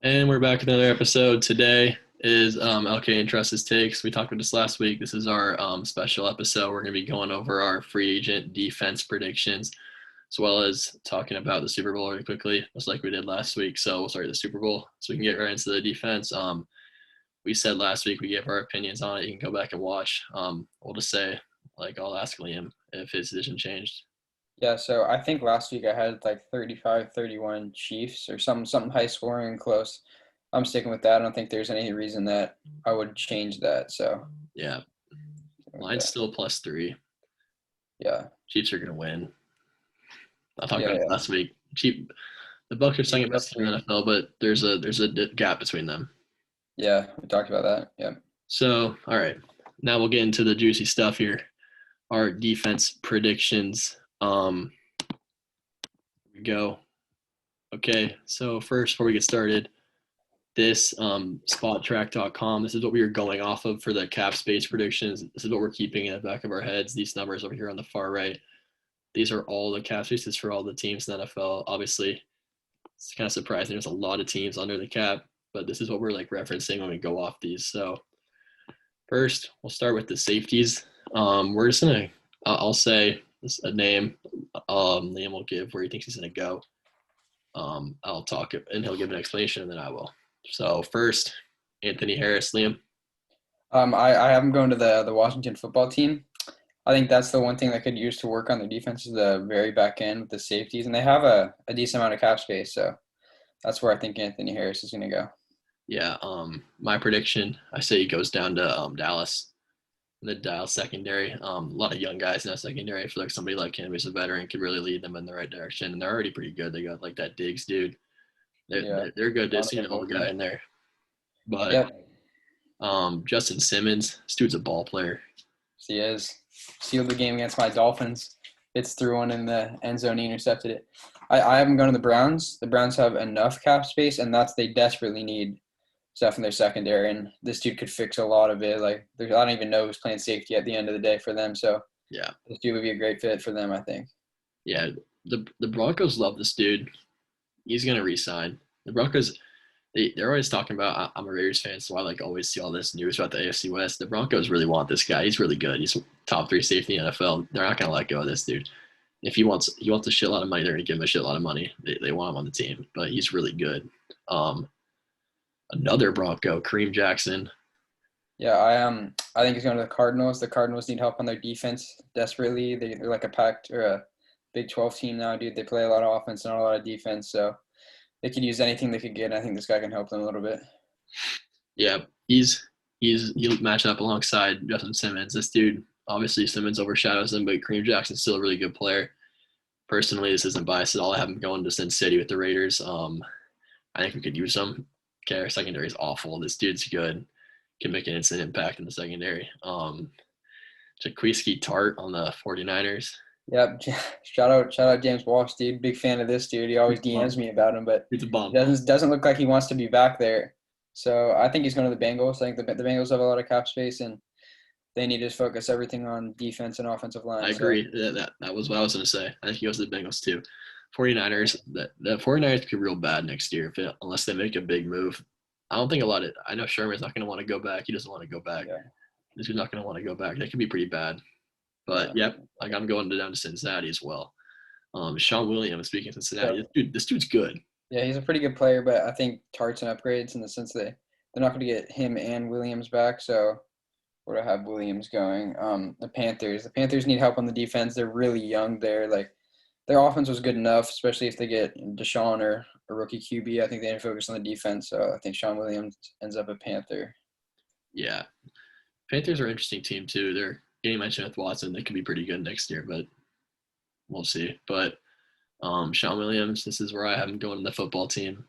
And we're back with another episode. Today is LK and Trust's takes. We talked about this last week. This is our special episode. We're going to be going over our free agent defense predictions, as well as talking about the Super Bowl really quickly, just like we did last week. So we'll start the Super Bowl, so we can get right into the defense. We said last week we gave our opinions on it. You can go back and watch. We'll just say, like, I'll ask Liam if his decision changed. Yeah, so I think last week I had like 35-31 Chiefs or something high scoring and close. I'm sticking with that. I don't think there's any reason that I would change that. So Yeah, with mine's that. still +3. Yeah. Chiefs are going to win. I talked Yeah, about it yeah. last week. The Bucs are Chiefs second plus best team in the three. NFL, but there's a gap between them. Yeah, we talked about that. Yeah. So, all right, now we'll get into the juicy stuff here. Our defense predictions. Here we go. Okay, so first, before we get started, this spottrack.com. This is what we are going off of for the cap space predictions. This is what we're keeping in the back of our heads. These numbers over here on the far right. These are all the cap spaces for all the teams in the NFL. Obviously, it's kind of surprising. There's a lot of teams under the cap, but this is what we're like referencing when we go off these. So first, we'll start with the safeties. We're just gonna, I'll say a name. Liam will give where he thinks he's gonna go. I'll talk and he'll give an explanation, and then I will. So first, Anthony Harris, Liam. I have them going to the Washington football team. I think that's the one thing that could use to work on their defense is the very back end with the safeties, and they have a decent amount of cap space, so that's where I think Anthony Harris is going to go. Yeah. My prediction, I say he goes down to Dallas. The Dallas secondary. A lot of young guys in that secondary. I feel like somebody like him who's a veteran could really lead them in the right direction. And they're already pretty good. They got like that Diggs dude. They're, Yeah, they're good. They just need Donovan an old guy Wilson. in there. But Yep, Justin Simmons, this dude's a ball player. he is. Sealed the game against my Dolphins. It's through one in the end zone. He intercepted it. I haven't gone to the Browns. The Browns have enough cap space, and they desperately need stuff in their secondary. And this dude could fix a lot of it. Like, I don't even know who's playing safety at the end of the day for them. So Yeah. this dude would be a great fit for them, I think. Yeah. The Broncos love this dude. He's gonna resign. The Broncos, they're always talking about. I'm a Raiders fan, so I like always see all this news about the AFC West. The Broncos really want this guy. He's really good. He's top three safety in the NFL. They're not gonna let go of this dude. If he wants a shitload of money, they're gonna give him a shitload of money. They want him on the team, but he's really good. Um, Another Bronco, Kareem Jackson. Yeah, I think he's going to the Cardinals. The Cardinals need help on their defense desperately. They're like a packed or a Big 12 team now, dude. They play a lot of offense and not a lot of defense, so they could use anything they could get. I think this guy can help them a little bit. Yeah, he'll match up alongside Justin Simmons. This dude, obviously Simmons overshadows him, but Kareem Jackson's still a really good player. Personally, this isn't biased at all. I have him going to Sin City with the Raiders. I think we could use him. Okay, our secondary is awful. This dude's good. Can make an instant impact in the secondary. Jaquiski Tart on the 49ers. Yep. Shout out James Walsh, dude. Big fan of this dude. He always DMs me about him, but It's a he bum. doesn't look like he wants to be back there. So I think he's going to the Bengals. I think the Bengals have a lot of cap space, and they need to focus everything on defense and offensive I line. So agree. That was what I was going to say. I think he goes to the Bengals too. 49ers, the 49ers could be real bad next year unless they make a big move. I don't think a lot of – I know Sherman's not going to want to go back. He doesn't want to go back. yeah, He's not going to want to go back. That could be pretty bad. But, yeah. yep, like I'm going down to Cincinnati as well. Sean Williams, speaking of Cincinnati, So this dude's good. yeah, he's a pretty good player, but I think Tart's an upgrades in the sense that they're not going to get him and Williams back. So where do I have Williams going? The Panthers. The Panthers need help on the defense. They're really young there. Like their offense was good enough, especially if they get Deshaun or a rookie QB. I think they need to focus on the defense. So I think Sean Williams ends up a Panther. Yeah. Panthers are an interesting team too. They're getting mentioned with Watson. They could be pretty good next year, but we'll see. But Sean Williams, this is where I have him going to the football team.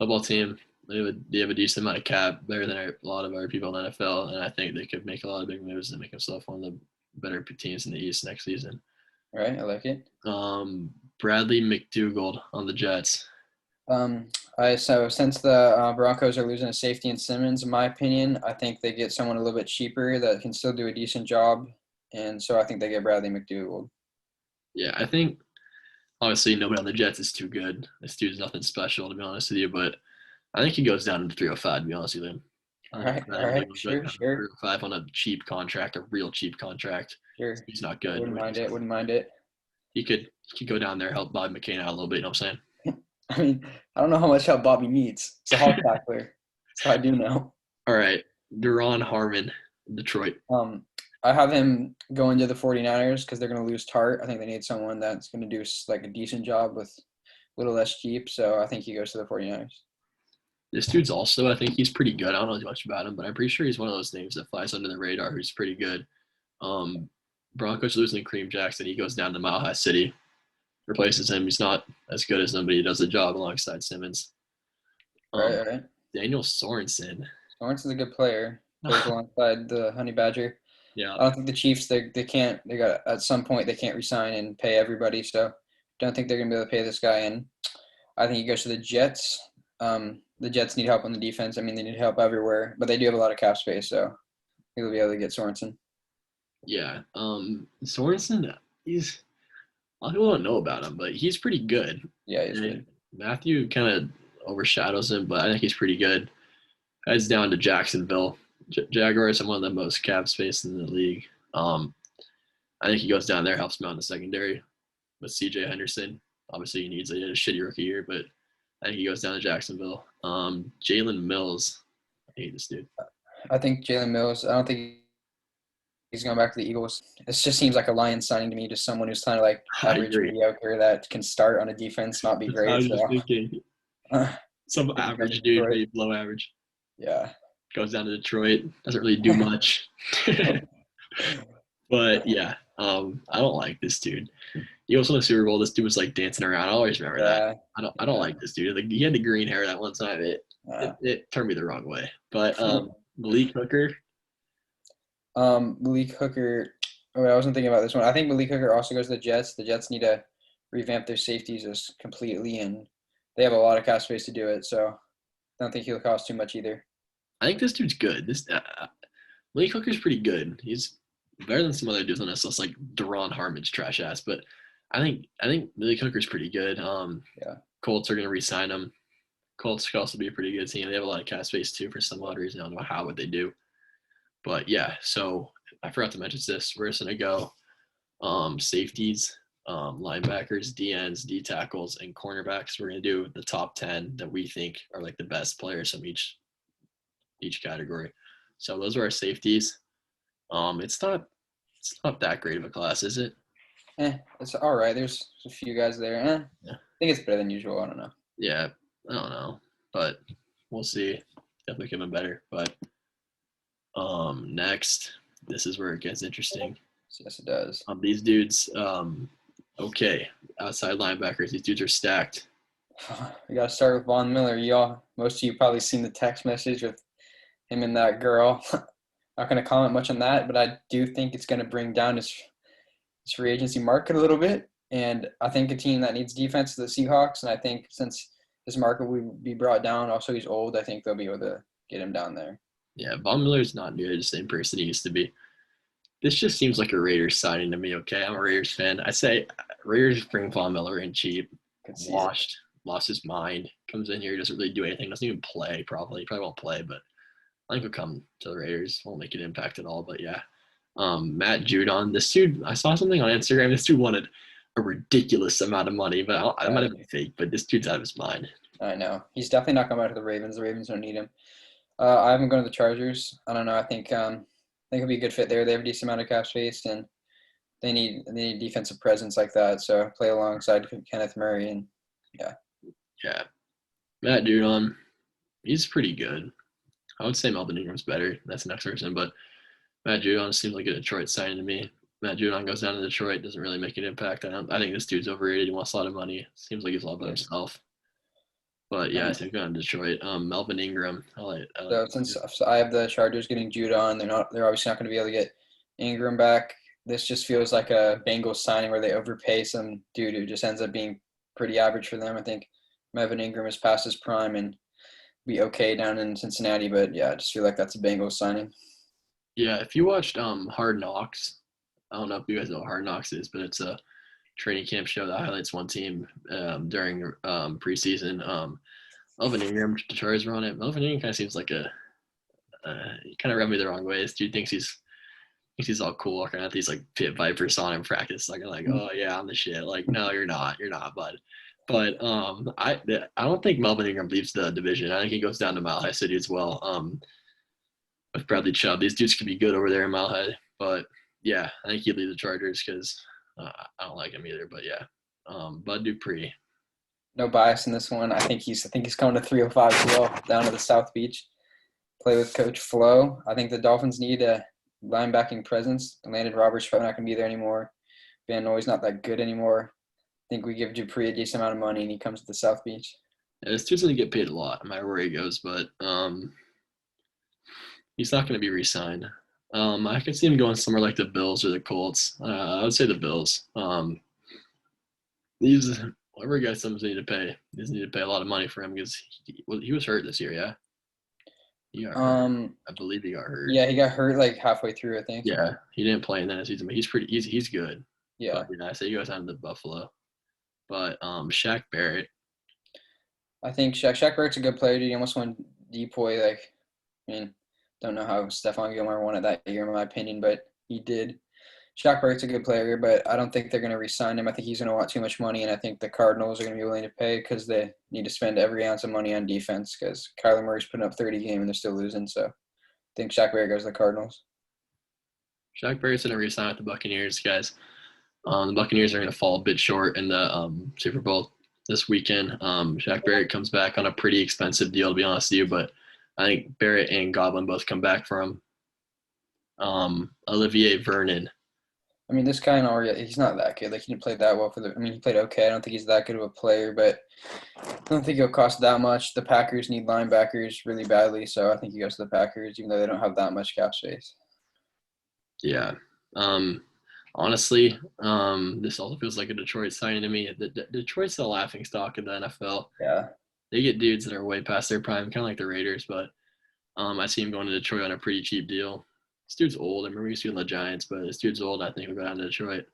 Football team, they have a decent amount of cap, better than a lot of other people in the NFL, and I think they could make a lot of big moves and make themselves one of the better teams in the East next season. All right, I like it. Bradley McDougald on the Jets. Um, so since the Broncos are losing a safety in Simmons, in my opinion, I think they get someone a little bit cheaper that can still do a decent job, and so I think they get Bradley McDougald. Yeah, I think obviously nobody on the Jets is too good. This dude's nothing special to be honest with you, but I think he goes down to 305. To be honest with you. All I think right, I all think he right, goes down sure, to sure, 305 on a cheap contract, a real cheap contract. sure. He's not good. Wouldn't But mind it. Wouldn't mind it. he could go down there, help Bob McCain out a little bit. You know what I'm I mean, I don't know how much help Bobby needs. It's a Hawk tackler, so I do know. All right, Duron Harmon, Detroit. Um, I have him going to the 49ers because they're going to lose Tart. I think they need someone that's going to do like a decent job with a little less cheap. So I think he goes to the 49ers. This dude's also, I think he's pretty good. I don't know much about him, but I'm pretty sure he's one of those names that flies under the radar who's pretty good. Um, Broncos losing Kareem Jackson. He goes down to Mile High City, replaces him. He's not as good as him, but he does the job alongside Simmons. Right, right. Daniel Sorensen. Lawrence is a good player. Plays alongside the Honey Badger. Yeah, I don't think the Chiefs they can't they got at some point they can't resign and pay everybody. So don't think they're gonna be able to pay this guy. And I think he goes to the Jets. The Jets need help on the defense. I mean, they need help everywhere, but they do have a lot of cap space, so he'll be able to get Sorensen. yeah. Sorensen, he's a lot of people don't know about him, but he's pretty good. Yeah, he's And good. Matthew kind of overshadows him, but I think he's pretty good. Heads down to Jacksonville. Jaguars have one of the most cap space in the league. I think he goes down there, helps him out in the secondary with C.J. Henderson. Obviously, he needs a shitty rookie year, but I think he goes down to Jacksonville. Jalen Mills. I hate this dude. I think Jalen Mills. I don't think he's going back to the Eagles. It just seems like a Lions signing to me, just someone who's kind of like I average, agree. mediocre that can start on a defense, not be That's what I great. was just So thinking. Some average dude, maybe below average. yeah. Goes down to Detroit. Doesn't really do much. But yeah, I don't like this dude. Eagles won the Super Bowl. This dude was like dancing around. I always remember that. Yeah. I don't like this dude. Like he had the green hair that one time. It Uh, it turned me the wrong way. But Malik Hooker. Malik Hooker. Oh, I wasn't thinking about this one. I think Malik Hooker also goes to the Jets. The Jets need to revamp their safeties just completely, and they have a lot of cap space to do it. So I don't think he'll cost too much either. I think this dude's good. This Malik Hooker's pretty good. He's better than some other dudes on this list, like Deron Harmon's trash ass. But I think Malik Hooker's pretty good. Yeah. Colts are gonna re-sign him. Colts could also be a pretty good team. They have a lot of cap space too for some odd reason. I don't know how would they do. But yeah, so I forgot to mention this. We're just gonna go safeties, linebackers, DNs, D tackles, and cornerbacks. We're gonna do the top 10 that we think are like the best players from each category. So those are our safeties. It's not that great of a class, is it? It's all right. There's a few guys there. Yeah. I think it's better than usual. I don't know. Yeah, I don't know, but we'll see. Definitely coming better. But next, this is where it gets interesting. Yes, it does. These dudes, okay, outside linebackers. These dudes are stacked. We got to start with Von Miller. Most of you probably seen the text message with him and that girl. Not going to comment much on that, but I do think it's going to bring down his free agency market a little bit. And I think a team that needs defense is the Seahawks. And I think since his market would be brought down, also he's old, I think they'll be able to get him down there. Yeah, Von Miller's not nearly the same person he used to be. This just seems like a Raiders signing to me, okay? I'm a Raiders fan. I say Raiders bring Von Miller in cheap, washed, lost his mind, comes in here, doesn't really do anything, doesn't even play probably. He probably won't play, but I think he'll come to the Raiders. Won't make an impact at all, but yeah. Matt Judon, this dude, I saw something on Instagram. This dude wanted a ridiculous amount of money, but I might have been fake, but this dude's out of his mind. I know. He's definitely not coming out to the Ravens. The Ravens don't need him. I haven't gone to the Chargers. I don't know. I think he'll be a good fit there. They have a decent amount of cap space, and they need defensive presence like that. So play alongside Kenneth Murray, and yeah. Yeah. Matt Judon, he's pretty good. I would say Melvin Ingram's better. That's the next person, but Matt Judon seems like a Detroit signing to me. Matt Judon goes down to Detroit, doesn't really make an impact. I think this dude's overrated. He wants a lot of money. Seems like he's all about himself. But yeah, I think going to Detroit. Melvin Ingram. So since I have the Chargers getting Judon, they're obviously not going to be able to get Ingram back. This just feels like a Bengals signing where they overpay some dude who just ends up being pretty average for them. I think Melvin Ingram is past his prime and be okay down in Cincinnati, but yeah, I just feel like that's a Bengals signing. Yeah, if you watched Hard Knocks, I don't know if you guys know what Hard Knocks is, but it's a training camp show that highlights one team during preseason. Melvin Ingram, the Chargers were on it. Melvin Ingram kind of seems like he kind of rubbed me the wrong way. This dude thinks he's all cool walking out these like pit vipers on in practice. Like, oh yeah, I'm the shit. Like, no, you're not, bud. But I don't think Melvin Ingram leaves the division. I think he goes down to Mile High City as well. With Bradley Chubb, these dudes could be good over there in Mile High. But yeah, I think he'd leave the Chargers because I don't like him either. But yeah, Bud Dupree. No bias in this one. I think he's coming to 305 as well, down to the South Beach. Play with Coach Flo. I think the Dolphins need a linebacking presence. Landon Roberts probably not going to be there anymore. Van Noy's not that good anymore. I think we give Dupree a decent amount of money, and he comes to the South Beach. Yeah, this dude's gonna get paid a lot, no matter where he goes. But he's not gonna be re-signed. I could see him going somewhere like the Bills or the Colts. I would say the Bills. These whatever guys some need to pay. These need to pay a lot of money for him because he was hurt this year. Yeah, he got hurt. I believe he got hurt. Yeah, he got hurt like halfway through, I think. Yeah, he didn't play in that season, but he's good. Yeah. But, I say he goes down to Buffalo. But Shaq Barrett. I think Shaq Barrett's a good player. He almost won DPOY. Like, I mean, don't know how Stephon Gilmore won it that year, in my opinion, but he did. Shaq Barrett's a good player, but I don't think they're going to re-sign him. I think he's going to want too much money, and I think the Cardinals are going to be willing to pay because they need to spend every ounce of money on defense because Kyler Murray's putting up 30 games and they're still losing. So I think Shaq Barrett goes to the Cardinals. Shaq Barrett's going to re-sign with the Buccaneers, guys. The Buccaneers are going to fall a bit short in the Super Bowl this weekend. Shaq Barrett comes back on a pretty expensive deal, to be honest with you, but I think Barrett and Godwin both come back from Olivier Vernon. I mean, this guy he's not that good. Like, he didn't play that well he played okay. I don't think he's that good of a player, but I don't think he'll cost that much. The Packers need linebackers really badly, so I think he goes to the Packers, even though they don't have that much cap space. Yeah. Honestly, this also feels like a Detroit signing to me. Detroit's the laughing stock of the NFL. Yeah. They get dudes that are way past their prime, kind of like the Raiders, but I see him going to Detroit on a pretty cheap deal. This dude's old. I remember he's doing the Giants, but this dude's old. I think he'll go down to Detroit.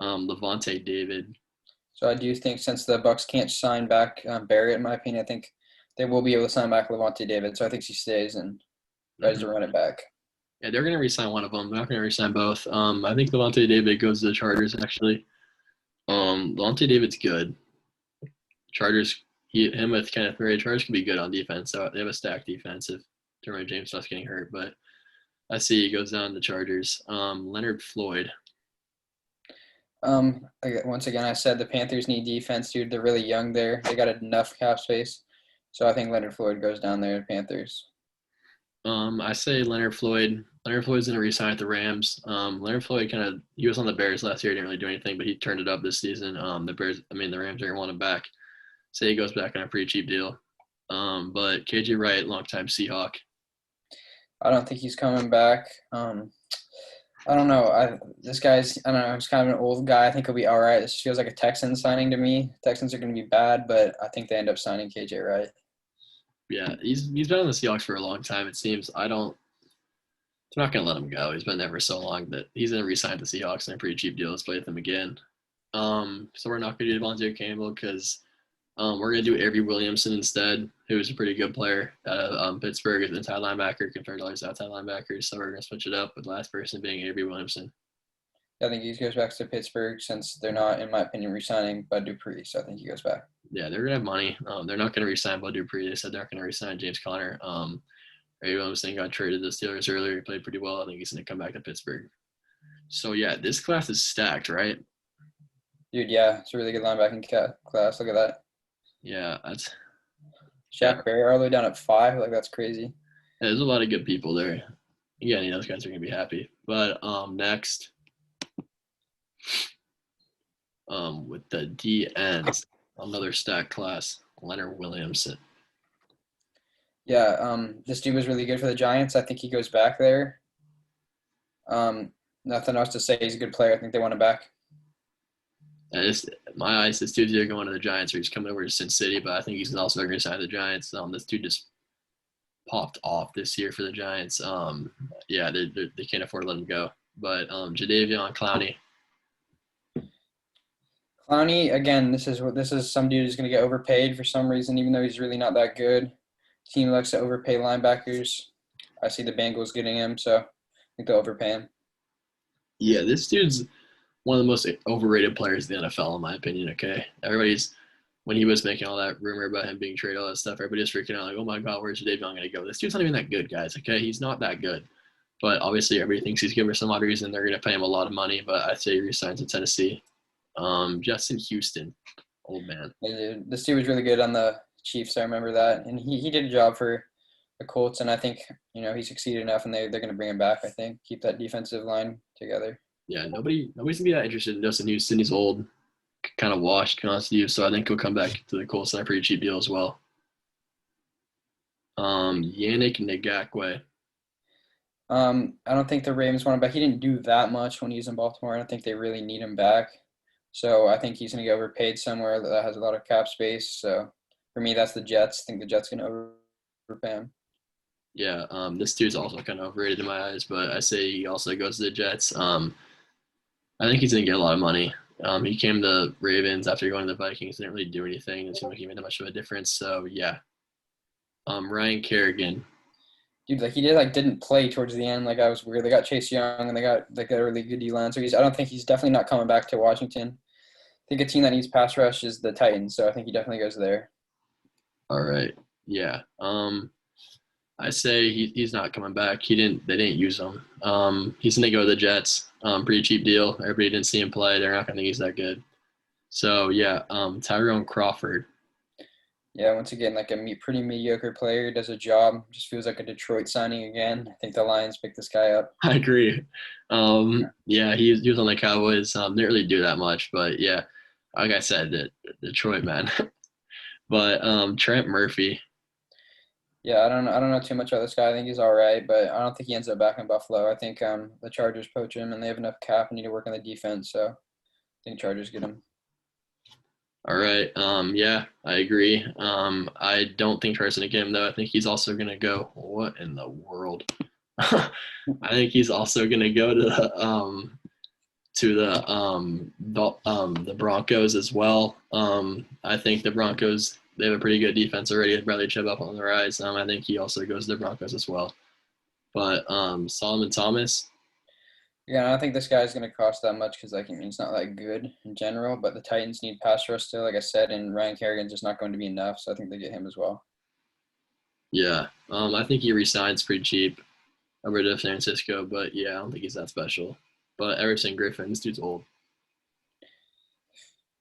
Levante David. So I do think since the Bucs can't sign back Barrett, in my opinion, I think they will be able to sign back Levante David. So I think he stays and tries to run it back. Yeah, they're going to re-sign one of them. They're not going to re-sign both. I think Levante David goes to the Chargers, actually. Levante David's good. Chargers, him with Kenneth Murray, Chargers can be good on defense. So they have a stacked defense if Derwin James starts getting hurt. But I see he goes down to Chargers. Leonard Floyd. Once again, I said the Panthers need defense, dude. They're really young there. They got enough cap space. So I think Leonard Floyd goes down there to Panthers. I say Leonard Floyd. Leonard Floyd's going to re-sign at the Rams. Leonard Floyd he was on the Bears last year, didn't really do anything, but he turned it up this season. The Rams are going to want him back. Say he goes back on a pretty cheap deal. But KJ Wright, longtime Seahawk. I don't think he's coming back. I don't know. This guy's, I don't know, he's kind of an old guy. I think he'll be all right. This feels like a Texans signing to me. Texans are going to be bad, but I think they end up signing KJ Wright. Yeah, he's been on the Seahawks for a long time, it seems. They're not going to let him go. He's been there for so long that he's going to re-sign the Seahawks on a pretty cheap deal. Let's play with them again. So we're not going to do Devontae Campbell because we're going to do Avery Williamson instead, who's a pretty good player out of Pittsburgh as an inside linebacker compared to others outside linebackers. So we're going to switch it up with the last person being Avery Williamson. I think he goes back to Pittsburgh since they're not, in my opinion, re-signing Bud Dupree. So I think he goes back. Yeah, they're going to have money. They're not going to re-sign Bud Dupree. They said they're not going to re-sign James Conner. Avery Williamson got traded to the Steelers earlier. He played pretty well. I think he's going to come back to Pittsburgh. So, yeah, this class is stacked, right? Dude, yeah. It's a really good linebacking class. Look at that. Yeah, that's Shaq Barrett all the way down at 5. Like, that's crazy. Yeah, there's a lot of good people there. Yeah, those guys are going to be happy. But next, with the DNs, another stacked class, Leonard Williamson. Yeah, this dude was really good for the Giants. I think he goes back there. Nothing else to say. He's a good player. I think they want him back. My eyes, this dude's either going to the Giants or he's coming over to Sin City, but I think he's also going to sign the Giants. This dude just popped off this year for the Giants. Yeah, they can't afford to let him go. But Jadeveon Clowney. Clowney, again, this is some dude who's going to get overpaid for some reason, even though he's really not that good. Team likes to overpay linebackers. I see the Bengals getting him, so I think they'll overpay him. Yeah, this dude's one of the most overrated players in the NFL, in my opinion. Okay, everybody's when he was making all that rumor about him being traded, all that stuff, everybody's freaking out like, "Oh my God, where's Davion going to go?" This dude's not even that good, guys. Okay, he's not that good. But obviously, everybody thinks he's good for some odd reason. They're going to pay him a lot of money, but I say he resigns in Tennessee. Justin Houston, old man. Yeah, dude, this dude was really good on the Chiefs. I remember that, and he did a job for the Colts, and I think he succeeded enough, and they're going to bring him back. I think keep that defensive line together. Yeah, nobody's gonna be that interested in Justin Houston. He's old, kind of washed, to be honest with you. So I think he'll come back to the Colts on a pretty cheap deal as well. Yannick Ngakwe. I don't think the Ravens want him back. He didn't do that much when he was in Baltimore. I don't think they really need him back. So I think he's going to get overpaid somewhere that has a lot of cap space. So for me, that's the Jets. I think the Jets going to overpay him. Yeah, this dude's also kind of overrated in my eyes, but I say he also goes to the Jets. I think he's going to get a lot of money. He came to Ravens after going to the Vikings. Didn't really do anything. It seemed like he made that much of a difference. So, yeah. Ryan Kerrigan. Dude, didn't play towards the end. I was weird. They got Chase Young and they got a really good D-line. So I don't think he's definitely not coming back to Washington. I think a team that needs pass rush is the Titans. So I think he definitely goes there. All right. Yeah. I say he's not coming back. They didn't use him. He's gonna go to the Jets. Pretty cheap deal. Everybody didn't see him play. They're not gonna think he's that good. So yeah, Tyrone Crawford. Yeah, once again, pretty mediocre player, does a job. Just feels like a Detroit signing again. I think the Lions picked this guy up. I agree. Yeah, he was on the Cowboys. Didn't really do that much, but yeah, like I said, Detroit man. But Trent Murphy. Yeah, I don't know too much about this guy. I think he's all right, but I don't think he ends up back in Buffalo. I think the Chargers poach him, and they have enough cap and need to work on the defense. So I think Chargers get him. All right. Yeah, I agree. I don't think Chargers gonna get him though. I think he's also gonna go. What in the world? I think he's also gonna go to the Broncos as well. I think the Broncos, they have a pretty good defense already with Bradley Chubb up on the rise. I think he also goes to the Broncos as well. But Solomon Thomas. Yeah, I don't think this guy's going to cost that much because he's not that good in general. But the Titans need pass rush still, like I said, and Ryan Kerrigan's just not going to be enough. So I think they get him as well. Yeah, I think he resigns pretty cheap over to San Francisco. But yeah, I don't think he's that special. But Everson Griffin, this dude's old.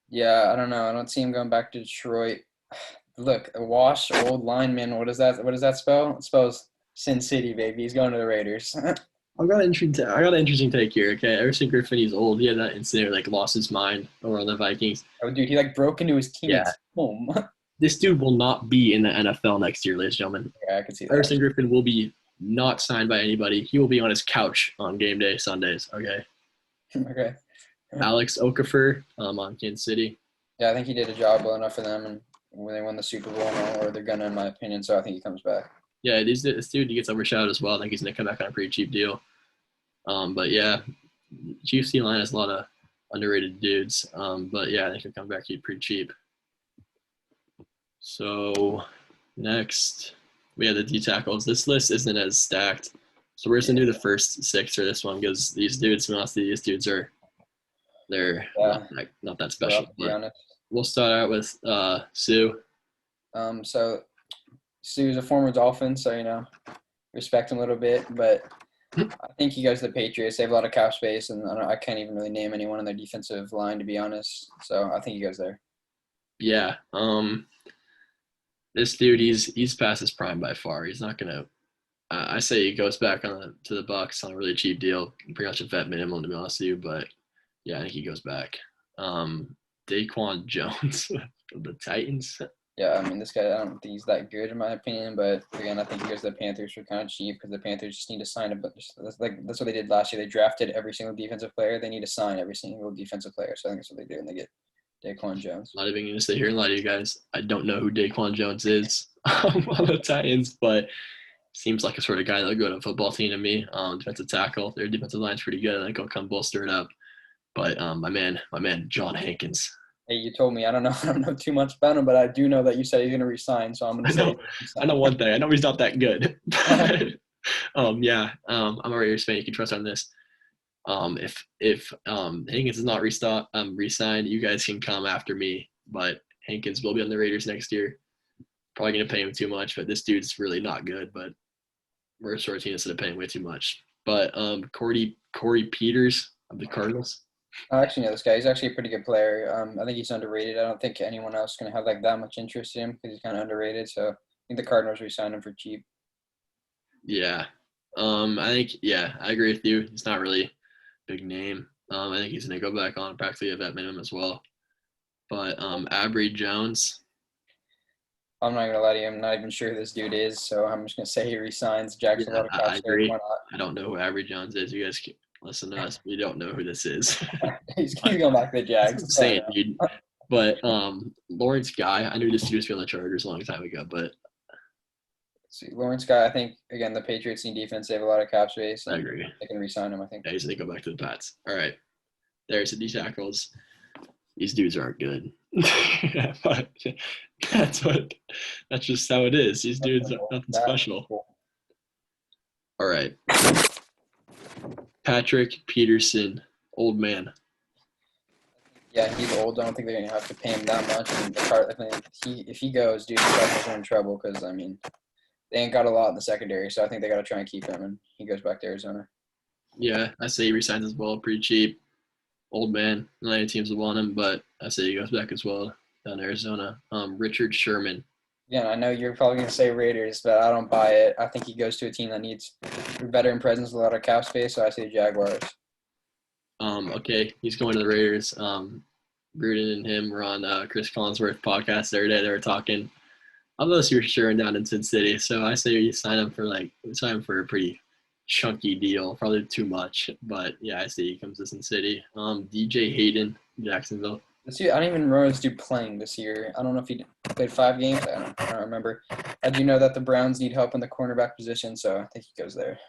Yeah, I don't know. I don't see him going back to Detroit. Look, a washed old lineman. What does that spell? It spells Sin City, baby. He's going to the Raiders. I got an interesting take here. Okay, Everson Griffin, he's old. He had that incident, lost his mind over on the Vikings. Oh, dude, he broke into his teammate's home. This dude will not be in the NFL next year, ladies and gentlemen. Yeah, I can see that. Everson Griffin will be not signed by anybody. He will be on his couch on game day Sundays. Okay. Okay. Alex Okafor on Kansas City. Yeah, I think he did a job well enough for them, and when they won the Super Bowl, or they're gonna, in my opinion. So I think he comes back. Yeah, this dude, he gets overshadowed as well. I think he's gonna come back on a pretty cheap deal. But yeah, Chiefs line has a lot of underrated dudes. But yeah, I think he'll come back pretty cheap. So next, we have the D tackles. This list isn't as stacked, so we're just gonna do the first six for this one because these dudes, these dudes they're not that special. But we'll start out with Sue. So Sue's a former Dolphin, so respect him a little bit, but I think he goes to the Patriots. They have a lot of cap space, and I can't even really name anyone on their defensive line, to be honest. So I think he goes there. Yeah. This dude, he's past his prime by far. He's not gonna. I say he goes back to the Bucs on a really cheap deal, pretty much a vet minimum, to be honest with you. But yeah, I think he goes back. Daquan Jones of the Titans. Yeah, this guy, I don't think he's that good in my opinion, but again, I think he goes to the Panthers for kind of cheap because the Panthers just need to sign that's what they did last year. They drafted every single defensive player. They need to sign every single defensive player. So I think that's what they do, and they get Daquan Jones. Not even going to sit here and lie to you guys. I don't know who Daquan Jones is on the Titans, but seems like a sort of guy that'll go to a football team to me. Defensive tackle. Their defensive line's pretty good. I think he'll come bolster it up. But my man, John Hankins. Hey, you told me. I don't know. I don't know too much about him, but I do know that you said he's going to resign. So I'm going I to say know, he's going I know one thing. I know he's not that good. to Yeah. I'm a Raiders fan. You can trust on this. If Hankins is not re-signed, you guys can come after me. But Hankins will be on the Raiders next year. Probably going to pay him too much, but this dude's really not good. But we're a short team instead of paying way too much. But Corey Peters of the Cardinals. I actually know this guy. He's actually a pretty good player. I think he's underrated. I don't think anyone else is going to have like that much interest in him because he's kind of underrated. So I think the Cardinals re-signed him for cheap. Yeah. I agree with you. He's not really a big name. I think he's going to go back on practically at that minimum as well. But Abry Jones. I'm not going to lie to you. I'm not even sure who this dude is. So I'm just going to say he resigns. Jacks a Yeah, lot of I cap space. agree. Why I don't know who Abry Jones is. You guys can listen to us. We don't know who this is. not? He's going back to the That's Jags. insane, dude. But Lawrence Guy, I knew this dude was on the Chargers a long time ago, but See, Lawrence Guy, I think, again, the Patriots need defense. They have a lot of cap space, I and agree. they can re-sign him, I think. Yeah, he's gonna go back to the Pats. All right. There's the D tackles. These dudes aren't good. But that's just how it is. These dudes are nothing special. All right. Patrick Peterson, old man. Yeah, he's old. I don't think they're going to have to pay him that much. And if he goes, dude, the Cardinals are in trouble because, I mean, they ain't got a lot in the secondary, so I think they got to try and keep him, and he goes back to Arizona. Yeah, I say he resigns as well, pretty cheap. Old man. Not any teams will want him, but I say he goes back as well down to Arizona. Richard Sherman. Again, I know you're probably going to say Raiders, but I don't buy it. I think he goes to a team that needs a veteran presence, a lot of cap space, so I say Jaguars. Okay, he's going to the Raiders. Gruden and him were on Chris Collinsworth podcast the other day. They were talking. I'm not super sure down in Sin City, so I say you sign him for a pretty chunky deal, probably too much. But yeah, I see he comes to Sin City. DJ Hayden, Jacksonville. This year, I don't even remember this dude playing this year. I don't know if he played 5 games. I don't remember. I do know that the Browns need help in the cornerback position, so I think he goes there.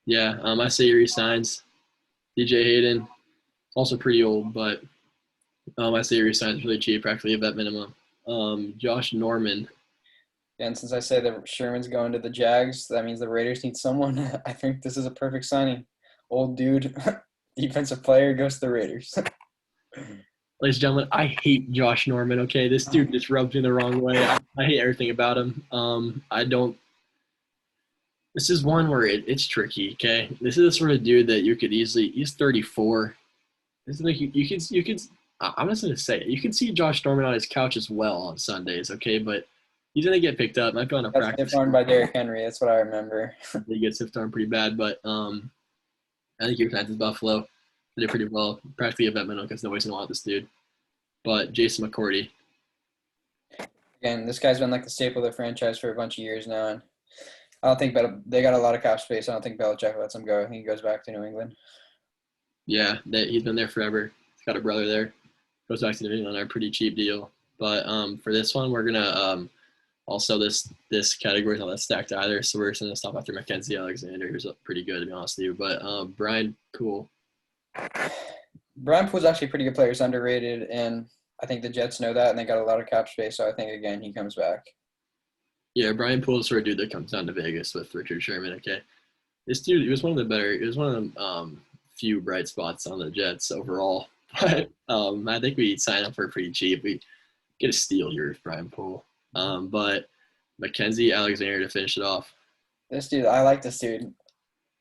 Yeah, I say he resigns. DJ Hayden, also pretty old, but I say he resigns really cheap, practically a vet minimum. Josh Norman. And since I say that Sherman's going to the Jags, that means the Raiders need someone. I think this is a perfect signing. Old dude, defensive player, goes to the Raiders. Ladies and gentlemen, I hate Josh Norman, okay? This dude just rubs me the wrong way. I hate everything about him. This is one where it's tricky, okay? This is the sort of dude that you could easily, he's 34. This is like you could, I'm just going to say it. You can see Josh Norman on his couch as well on Sundays, okay? But he's going to get picked up. Might be on a That's practice. stiff armed by Derrick Henry. That's what I remember. He gets stiff armed pretty bad, but I think he resigns with Buffalo. They did pretty well. Practically a vet minimum because nobody's going to want this dude. But Jason McCourty. Again, this guy's been like the staple of the franchise for a bunch of years now, and I don't think they got a lot of cap space. I don't think Belichick lets him go. I think he goes back to New England. Yeah, he's been there forever. He's got a brother there. Goes back to New England on a pretty cheap deal. But for this one, we're gonna also this category is not that stacked either. So we're just gonna stop after Mackenzie Alexander, who's pretty good to be honest with you. But Brian Poole. Brian Poole's actually a pretty good player. He's underrated, and I think the Jets know that, and they got a lot of cap space. So I think again he comes back. Yeah, Brian Poole is sort of dude that comes down to Vegas with Richard Sherman. Okay, this dude, he was one of the few bright spots on the Jets overall. But I think we signed him for pretty cheap. We get a steal here with Brian Poole. But Mackenzie Alexander to finish it off. This dude, I like this dude.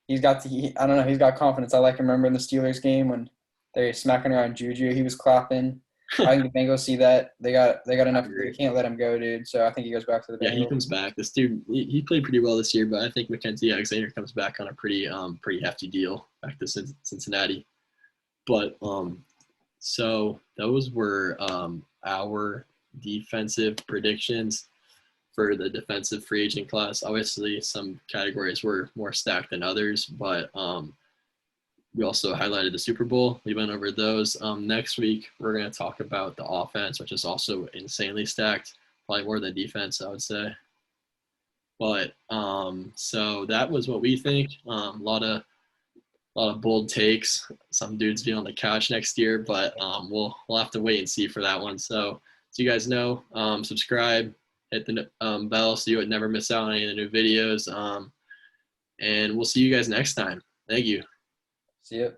He's got I don't know, he's got confidence. I like remembering the Steelers game when they're smacking around Juju. He was clapping. I think the Bengals see that. They got enough. They can't let him go, dude. So I think he goes back to the Bengals. Yeah, he comes back. This dude, he played pretty well this year, but I think Mackenzie Alexander comes back on a pretty hefty deal back to Cincinnati. But so those were our defensive predictions for the defensive free agent class. Obviously, some categories were more stacked than others, but we also highlighted the Super Bowl. We went over those. Next week, we're going to talk about the offense, which is also insanely stacked, probably more than defense, I would say. But so that was what we think. A lot of a lot of bold takes. Some dudes be on the couch next year, but we'll have to wait and see for that one. So you guys know, subscribe, hit the bell so you would never miss out on any of the new videos. And we'll see you guys next time. Thank you. See ya.